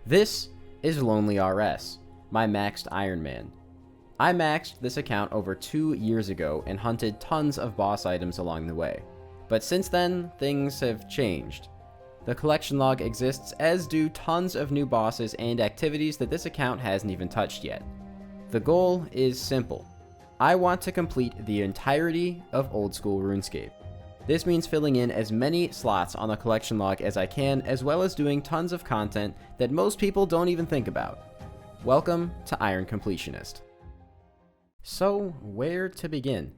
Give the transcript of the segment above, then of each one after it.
This is Lonely RS, my maxed Iron Man. I maxed this account over 2 years ago and hunted tons of boss items along the way. But since then, things have changed. The collection log exists, as do tons of new bosses and activities that this account hasn't even touched yet. The goal is simple. I want to complete the entirety of old school RuneScape. This means filling in as many slots on the collection log as I can, as well as doing tons of content that most people don't even think about. Welcome to Iron Completionist. So, where to begin?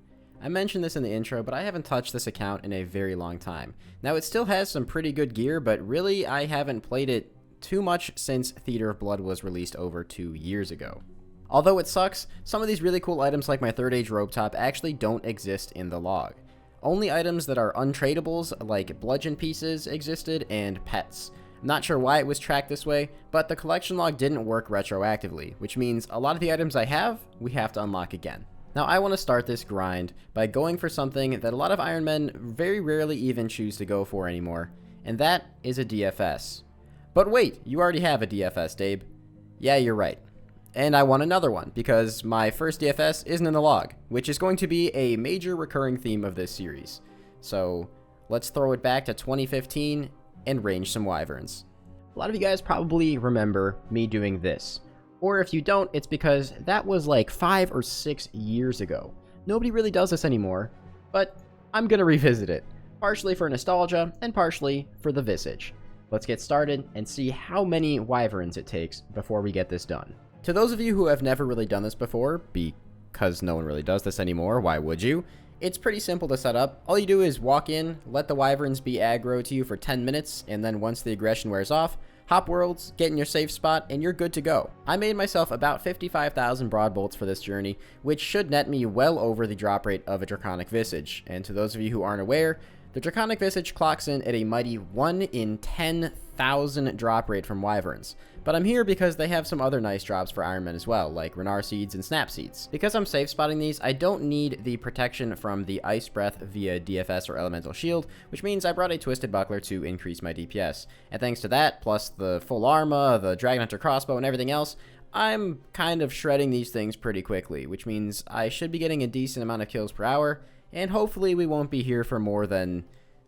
I mentioned this in the intro, but I haven't touched this account in a very long time. Now, it still has some pretty good gear, but really I haven't played it too much since Theater of Blood was released over 2 years ago. Although it sucks, some of these really cool items like my 3rd Age robe top actually don't exist in the log. Only items that are untradables like bludgeon pieces existed and pets. I'm not sure why it was tracked this way, but the collection log didn't work retroactively, which means a lot of the items I have, we have to unlock again. Now I want to start this grind by going for something that a lot of Iron Men very rarely even choose to go for anymore, and that is a DFS. But wait, you already have a DFS, Dabe. Yeah, you're right. And I want another one, because my first DFS isn't in the log, which is going to be a major recurring theme of this series. So let's throw it back to 2015 and range some wyverns. A lot of you guys probably remember me doing this. Or if you don't, it's because that was like 5 or 6 years ago. Nobody really does this anymore, but I'm gonna revisit it. Partially for nostalgia, and partially for the visage. Let's get started and see how many wyverns it takes before we get this done. To those of you who have never really done this before, because no one really does this anymore, why would you? It's pretty simple to set up. All you do is walk in, let the wyverns be aggro to you for 10 minutes, and then once the aggression wears off, hop worlds, get in your safe spot, and you're good to go. I made myself about 55,000 broad bolts for this journey, which should net me well over the drop rate of a Draconic Visage. And to those of you who aren't aware, the Draconic Visage clocks in at a mighty 1 in 10,000 drop rate from wyverns. But I'm here because they have some other nice drops for Iron Men as well, like Renar Seeds and Snap Seeds. Because I'm safe spotting these, I don't need the protection from the Ice Breath via DFS or Elemental Shield, which means I brought a Twisted Buckler to increase my DPS. And thanks to that, plus the full armor, the Dragon Hunter crossbow, and everything else, I'm kind of shredding these things pretty quickly, which means I should be getting a decent amount of kills per hour, and hopefully we won't be here for more than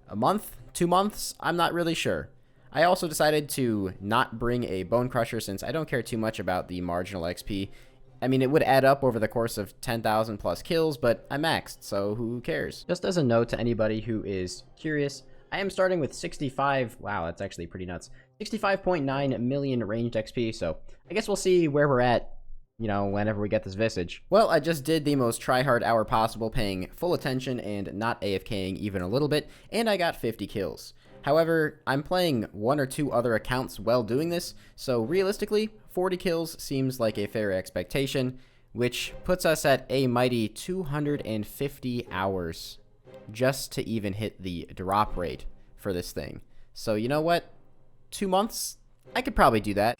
a month, 2 months, I'm not really sure. I also decided to not bring a Bone Crusher since I don't care too much about the marginal XP. I mean, it would add up over the course of 10,000 plus kills, but I maxed, so who cares? Just as a note to anybody who is curious, I am starting with 65, wow, that's actually pretty nuts, 65.9 million ranged XP, so I guess we'll see where we're at, you know, whenever we get this visage. Well, I just did the most try-hard hour possible, paying full attention and not AFKing even a little bit, and I got 50 kills. However, I'm playing 1 or 2 other accounts while doing this, so realistically, 40 kills seems like a fair expectation, which puts us at a mighty 250 hours just to even hit the drop rate for this thing. So you know what? 2 months? I could probably do that.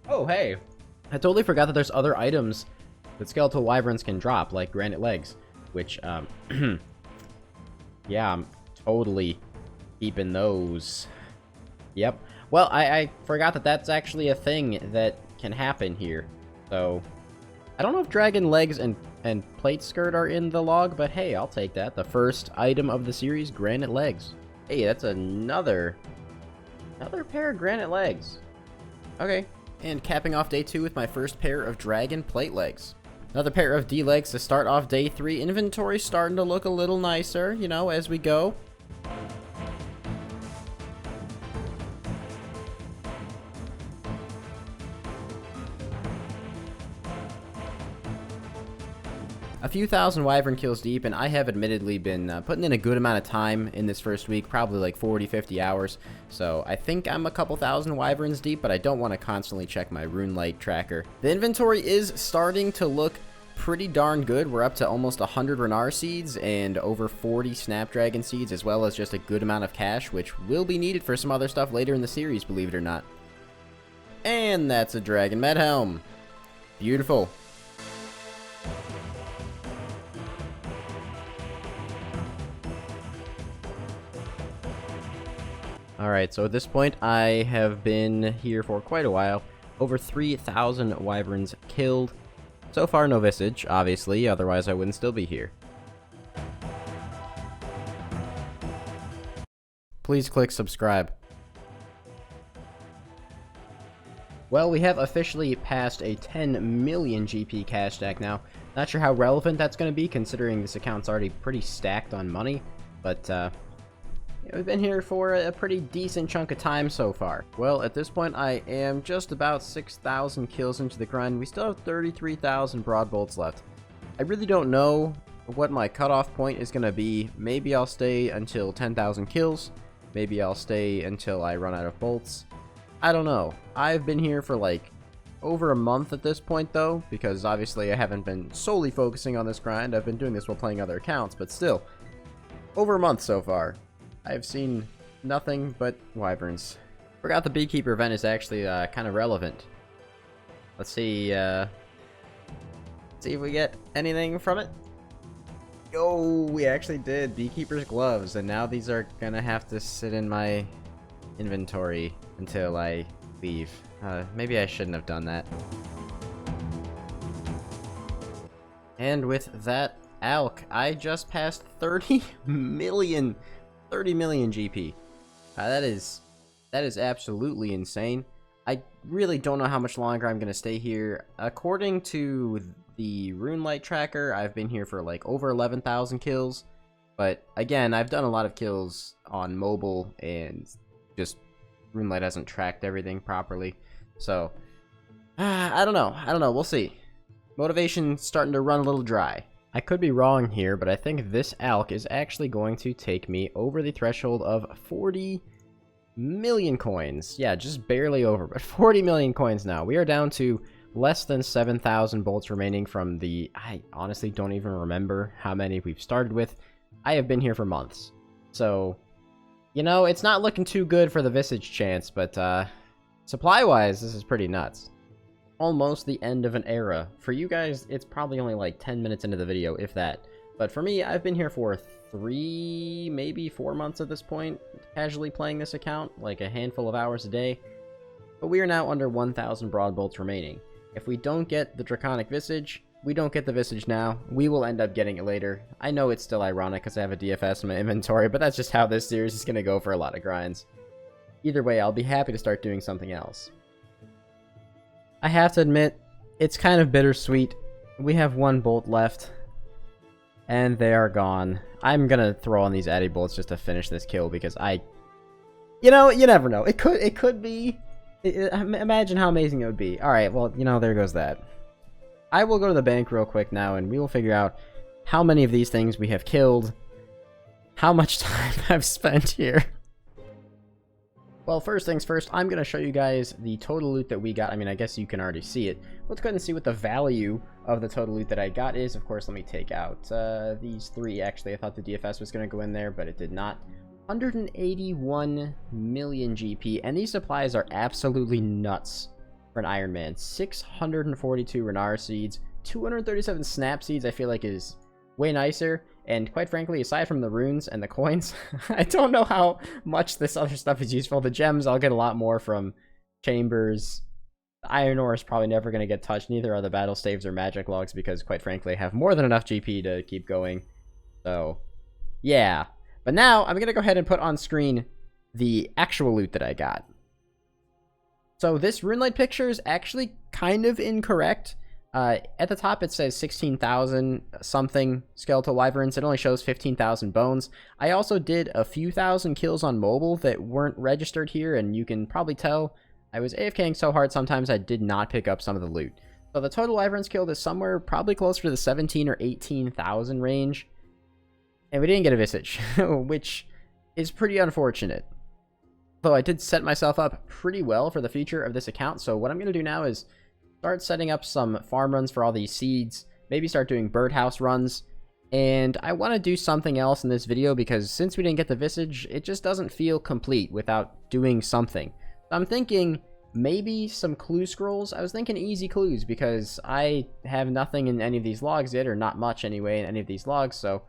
Oh, hey. I totally forgot that there's other items that skeletal wyverns can drop, like granite legs, which, yeah, I'm totally keeping those. Yep. Well, I forgot that that's actually a thing that can happen here. So, I don't know if dragon legs and plate skirt are in the log, but hey, I'll take that. The first item of the series, granite legs. Hey, that's another pair of granite legs. Okay. And capping off day 2 with my first pair of dragon plate legs. Another pair of D legs to start off day 3. Inventory starting to look a little nicer, you know, as we go. A few thousand wyvern kills deep, and I have admittedly been putting in a good amount of time in this first week, probably like 40-50 hours, so I think I'm a couple thousand wyverns deep, but I don't want to constantly check my RuneLite tracker. The inventory is starting to look pretty darn good. We're up to almost 100 Renar Seeds and over 40 Snapdragon Seeds, as well as just a good amount of cash, which will be needed for some other stuff later in the series, believe it or not. And that's a Dragon Med Helm. Beautiful. Alright, so at this point, I have been here for quite a while. Over 3,000 wyverns killed. So far, no visage, obviously, otherwise I wouldn't still be here. Please click subscribe. Well, we have officially passed a 10 million GP cash stack now. Not sure how relevant that's going to be, considering this account's already pretty stacked on money, but we've been here for a pretty decent chunk of time so far. Well, at this point, I am just about 6,000 kills into the grind. We still have 33,000 broad bolts left. I really don't know what my cutoff point is going to be. Maybe I'll stay until 10,000 kills. Maybe I'll stay until I run out of bolts. I don't know. I've been here for like over a month at this point though, because obviously I haven't been solely focusing on this grind. I've been doing this while playing other accounts, but still, over a month so far. I've seen nothing but wyverns. Forgot the Beekeeper Event is actually kind of relevant. Let's see if we get anything from it. Oh, we actually did. Beekeepers Gloves, and now these are gonna have to sit in my inventory until I leave. Maybe I shouldn't have done that. And with that, Alk, I just passed 30 million GP. That is absolutely insane. I really don't know how much longer I'm gonna stay here. According to the Runelight tracker, I've been here for like over 11,000 kills. But again, I've done a lot of kills on mobile, and just Runelight hasn't tracked everything properly. So I don't know. We'll see. Motivation's starting to run a little dry. I could be wrong here, but I think this Alk is actually going to take me over the threshold of 40 million coins. Yeah, just barely over, but 40 million coins now. We are down to less than 7,000 bolts remaining from the... I honestly don't even remember how many we've started with. I have been here for months. So, you know, it's not looking too good for the visage chance, but supply-wise, this is pretty nuts. Almost the end of an era. For you guys, it's probably only like 10 minutes into the video, if that. But for me, I've been here for 3, maybe 4 months at this point, casually playing this account, like a handful of hours a day. But we are now under 1,000 broad bolts remaining. If we don't get the Draconic Visage, we don't get the Visage now, we will end up getting it later. I know it's still ironic because I have a DFS in my inventory, but that's just how this series is going to go for a lot of grinds. Either way, I'll be happy to start doing something else. I have to admit, it's kind of bittersweet. We have 1 bolt left, and they are gone. I'm gonna throw on these Addy bolts just to finish this kill because you know, you never know. It could be. Imagine how amazing it would be. All right, well, you know, there goes that. I will go to the bank real quick now, and we will figure out how many of these things we have killed, how much time I've spent here. Well, first things first, I'm going to show you guys the total loot that we got. I mean, I guess you can already see it. Let's go ahead and see what the value of the total loot that I got is. Of course, let me take out these 3. Actually, I thought the DFS was going to go in there, but it did not. 181 million GP, and these supplies are absolutely nuts for an Iron Man. 642 Renar seeds, 237 Snap seeds I feel like is way nicer. And quite frankly, aside from the runes and the coins, I don't know how much this other stuff is useful. The gems, I'll get a lot more from chambers. The iron ore is probably never going to get touched. Neither are the battle staves or magic logs because, quite frankly, I have more than enough GP to keep going. So, yeah. But now, I'm going to go ahead and put on screen the actual loot that I got. So, this Runelight picture is actually kind of incorrect. At the top it says 16,000 something skeletal wyverns. It only shows 15,000 bones. I also did a few thousand kills on mobile that weren't registered here, and you can probably tell I was AFKing so hard sometimes I did not pick up some of the loot. So the total wyverns killed is somewhere probably closer to the 17 or 18,000 range. And we didn't get a visage, which is pretty unfortunate. Though I did set myself up pretty well for the future of this account, so what I'm going to do now is start setting up some farm runs for all these seeds, maybe start doing birdhouse runs, and I want to do something else in this video because since we didn't get the visage, it just doesn't feel complete without doing something. So I'm thinking maybe some clue scrolls. I was thinking easy clues because I have nothing in any of these logs yet, or not much anyway in any of these logs, so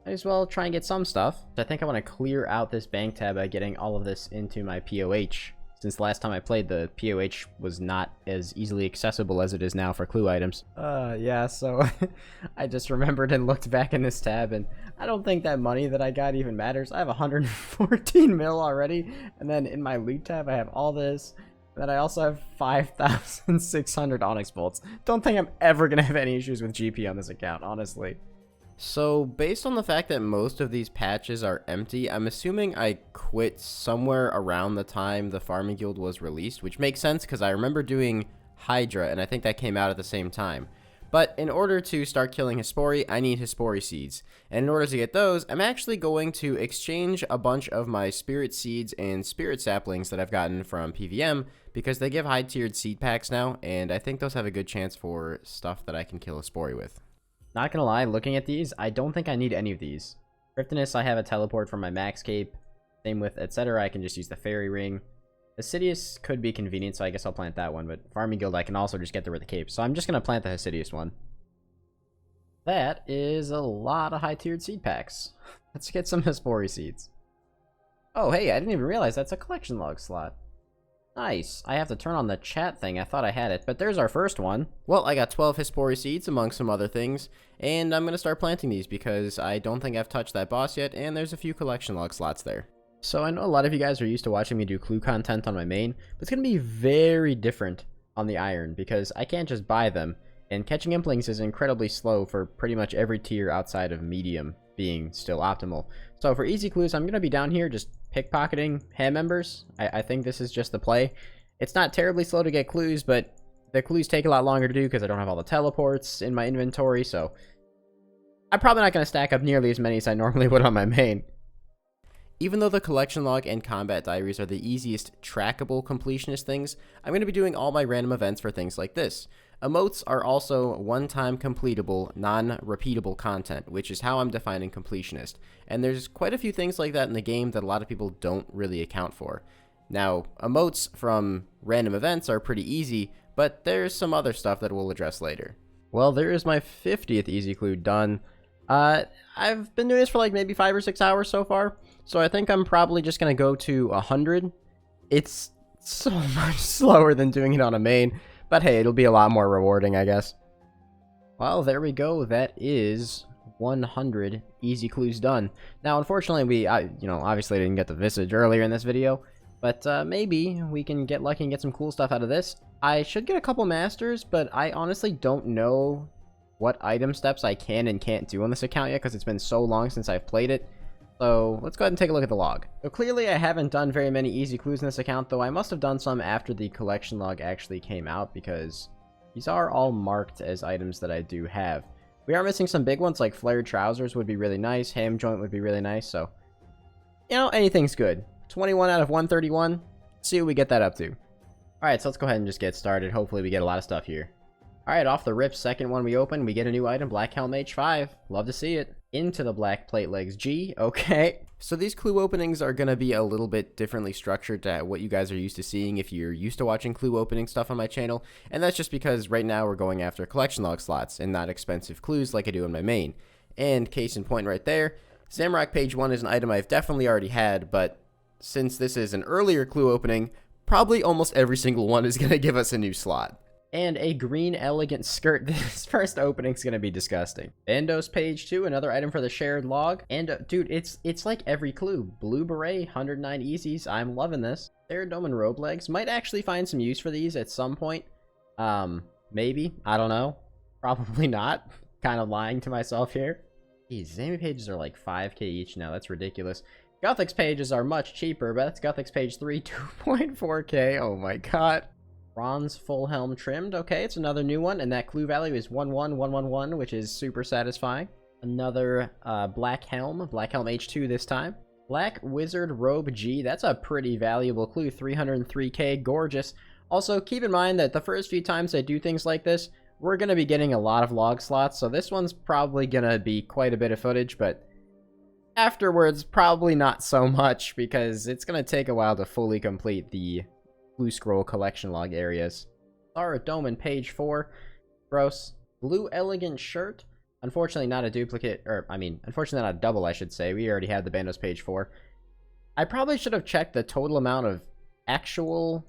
might as well try and get some stuff. I think I want to clear out this bank tab by getting all of this into my POH. Since the last time I played, the POH was not as easily accessible as it is now for clue items. Yeah, so I just remembered and looked back in this tab, and I don't think that money that I got even matters. I have 114 mil already, and then in my loot tab I have all this, and then I also have 5,600 Onyx bolts. Don't think I'm ever gonna have any issues with GP on this account, honestly. So, based on the fact that most of these patches are empty, I'm assuming I quit somewhere around the time the Farming Guild was released, which makes sense because I remember doing Hydra, and I think that came out at the same time. But in order to start killing Hespori, I need Hespori seeds. And in order to get those, I'm actually going to exchange a bunch of my Spirit Seeds and Spirit Saplings that I've gotten from PVM, because they give high-tiered seed packs now, and I think those have a good chance for stuff that I can kill Hespori with. Not gonna lie, looking at these, I don't think I need any of these. Kryptonus, I have a teleport from my max cape. Same with etc. I can just use the fairy ring. Hesidius could be convenient, so I guess I'll plant that one. But Farming Guild, I can also just get there with the cape. So I'm just gonna plant the Hesidius one. That is a lot of high-tiered seed packs. Let's get some Hespori seeds. Oh, hey, I didn't even realize that's a collection log slot. Nice. I have to turn on the chat thing. I thought I had it, but there's our first one. Well, I got 12 Hespori seeds among some other things, and I'm going to start planting these because I don't think I've touched that boss yet, and there's a few collection log slots there. So I know a lot of you guys are used to watching me do clue content on my main, but it's going to be very different on the Iron because I can't just buy them, and catching Implings is incredibly slow for pretty much every tier outside of medium being still optimal. So for easy clues, I'm going to be down here just pickpocketing hand members. I think this is just the play. It's not terribly slow to get clues, but the clues take a lot longer to do because I don't have all the teleports in my inventory, so I'm probably not going to stack up nearly as many as I normally would on my main. Even though the collection log and combat diaries are the easiest trackable completionist things, I'm going to be doing all my random events for things like this. Emotes are also one-time completable, non-repeatable content, which is how I'm defining completionist. And there's quite a few things like that in the game that a lot of people don't really account for. Now, emotes from random events are pretty easy, but there's some other stuff that we'll address later. Well, there is my 50th easy clue done. I've been doing this for like maybe 5 or 6 hours so far, so I think I'm probably just going to go to 100. It's so much slower than doing it on a main. But hey, it'll be a lot more rewarding, I guess. Well, there we go. That is 100 easy clues done. Now, unfortunately, obviously didn't get the visage earlier in this video, but maybe we can get lucky and get some cool stuff out of this. I should get a couple masters, but I honestly don't know what item steps I can and can't do on this account yet because it's been so long since I've played it. So let's go ahead and take a look at the log. So clearly I haven't done very many easy clues in this account, though I must have done some after the collection log actually came out because these are all marked as items that I do have. We are missing some big ones, like flared trousers would be really nice, ham joint would be really nice, so anything's good. 21 out of 131. See what we get that up to. Alright, so let's go ahead and just get started. Hopefully we get a lot of stuff here. Alright, off the rip, second one we open, we get a new item, Black Helm H5. Love to see it. Into the Black Plate Legs G, okay. So these clue openings are going to be a little bit differently structured to what you guys are used to seeing if you're used to watching clue opening stuff on my channel, and that's just because right now we're going after collection log slots and not expensive clues like I do in my main. And case in point right there, Zamrock Page 1 is an item I've definitely already had, but since this is an earlier clue opening, probably almost every single one is going to give us a new slot. And a green elegant skirt. This first opening is going to be disgusting. Bandos Page 2, another item for the shared log. And dude, it's like every clue. Blue Beret, 109 easies. I'm loving this. Theridoman Robe Legs. Might actually find some use for these at some point. Maybe. I don't know. Probably not. Kind of lying to myself here. These Zami pages are like 5k each now. That's ridiculous. Gothix pages are much cheaper, but that's Gothix Page 3, 2.4k. Oh my god. Bronze full helm trimmed. Okay, it's another new one, and that clue value is 11111, which is super satisfying. Another Black Helm H2 this time. Black Wizard Robe G. That's a pretty valuable clue. 303k, gorgeous. Also, keep in mind that the first few times I do things like this, we're going to be getting a lot of log slots, so this one's probably going to be quite a bit of footage, but afterwards, probably not so much, because it's going to take a while to fully complete the Blue Scroll collection log areas. Theridoman Page 4. Gross. Blue Elegant Shirt. Unfortunately, not a duplicate, or, I mean, unfortunately not a double, I should say. We already had the Bandos page 4. I probably should have checked the total amount of actual,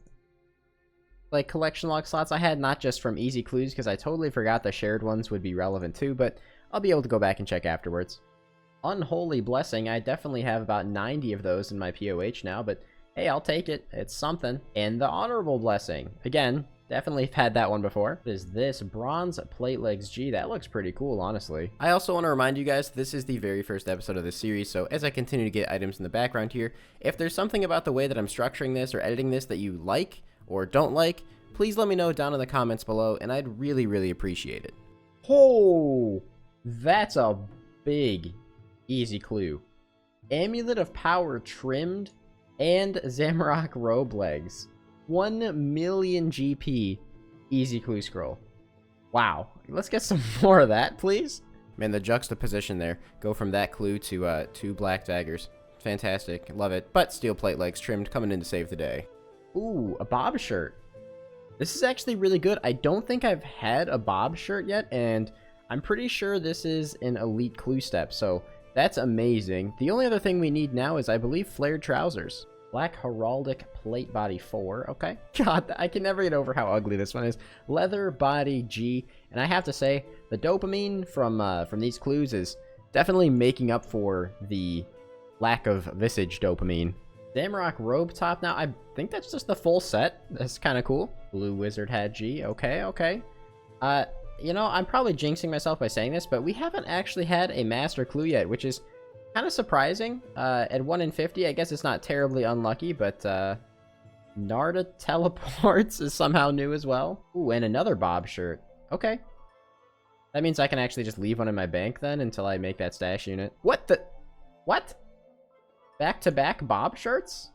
like, collection log slots I had, not just from easy clues, because I totally forgot the shared ones would be relevant too, but I'll be able to go back and check afterwards. Unholy Blessing, I definitely have about 90 of those in my POH now, but hey, I'll take it. It's something. And the Honorable Blessing. Again, definitely had that one before. What is this? Bronze Plate Legs G. That looks pretty cool, honestly. I also want to remind you guys, this is the very first episode of this series, so as I continue to get items in the background here, if there's something about the way that I'm structuring this or editing this that you like or don't like, please let me know down in the comments below, and I'd really, really appreciate it. Oh, that's a big easy clue. Amulet of Power trimmed and Zamorak robe legs. 1 million GP easy clue scroll. Wow. Let's get some more of that, please. Man, the juxtaposition there. Go from that clue to 2 black daggers. Fantastic. Love it. But steel plate legs trimmed coming in to save the day. Ooh, a Bob shirt. This is actually really good. I don't think I've had a Bob shirt yet, and I'm pretty sure this is an elite clue step, so that's amazing. The only other thing we need now is, I believe, flared trousers. Black heraldic plate body 4. Okay. God, I can never get over how ugly this one is. Leather body G. And I have to say, the dopamine from these clues is definitely making up for the lack of visage dopamine. Zamorak robe top. Now, I think that's just the full set. That's kind of cool. Blue wizard hat G. Okay, okay. You know, I'm probably jinxing myself by saying this, but we haven't actually had a master clue yet, which is kind of surprising. At 1 in 50, I guess it's not terribly unlucky, but Narda teleports is somehow new as well. Ooh, and another Bob shirt. Okay. That means I can actually just leave one in my bank then until I make that stash unit. What the? What? Back-to-back Bob shirts?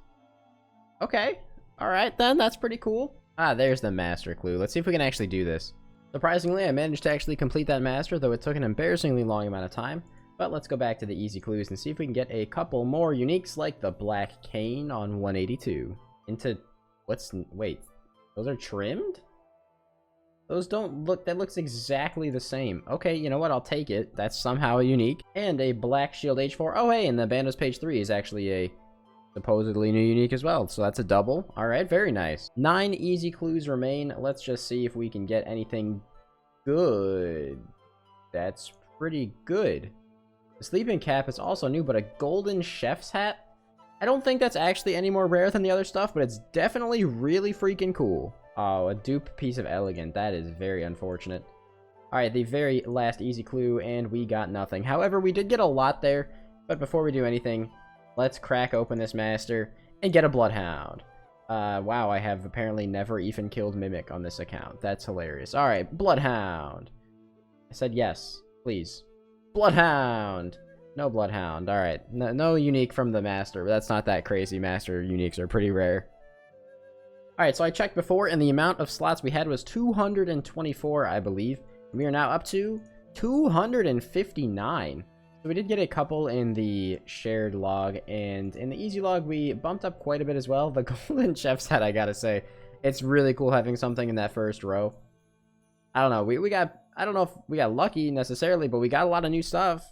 Okay. Alright then, that's pretty cool. Ah, there's the master clue. Let's see if we can actually do this. Surprisingly, I managed to actually complete that master, though it took an embarrassingly long amount of time. But let's go back to the easy clues and see if we can get a couple more uniques, like the black cane on 182. Into... wait. Those are trimmed? Those don't look... That looks exactly the same. Okay, you know what? I'll take it. That's somehow unique. And a black shield H4. Oh, hey, and the Bandos page 3 is actually a supposedly new unique as well. So that's a double. Alright, very nice. 9 easy clues remain. Let's just see if we can get anything good. That's pretty good. The sleeping cap is also new, but a golden chef's hat? I don't think that's actually any more rare than the other stuff, but it's definitely really freaking cool. Oh, a dupe piece of elegant. That is very unfortunate. Alright, the very last easy clue, and we got nothing. However, we did get a lot there, but before we do anything, let's crack open this master and get a bloodhound. Wow, I have apparently never even killed Mimic on this account. That's hilarious. Alright, bloodhound. I said yes, please. Bloodhound! No bloodhound. Alright, no unique from the master, but that's not that crazy. Master uniques are pretty rare. Alright, so I checked before, and the amount of slots we had was 224, I believe. We are now up to 259. So we did get a couple in the shared log, and in the easy log, we bumped up quite a bit as well. The golden chef's hat, I gotta say, it's really cool having something in that first row. I don't know, we got, I don't know if we got lucky necessarily, but we got a lot of new stuff.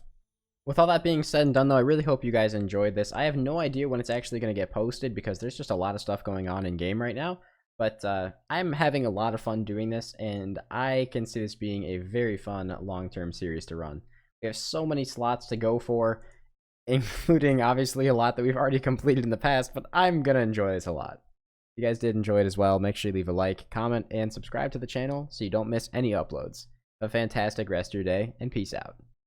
With all that being said and done, though, I really hope you guys enjoyed this. I have no idea when it's actually going to get posted because there's just a lot of stuff going on in game right now. But I'm having a lot of fun doing this, and I can see this being a very fun long-term series to run. We have so many slots to go for, including, obviously, a lot that we've already completed in the past, but I'm going to enjoy this a lot. If you guys did enjoy it as well, make sure you leave a like, comment, and subscribe to the channel so you don't miss any uploads. Have a fantastic rest of your day, and peace out.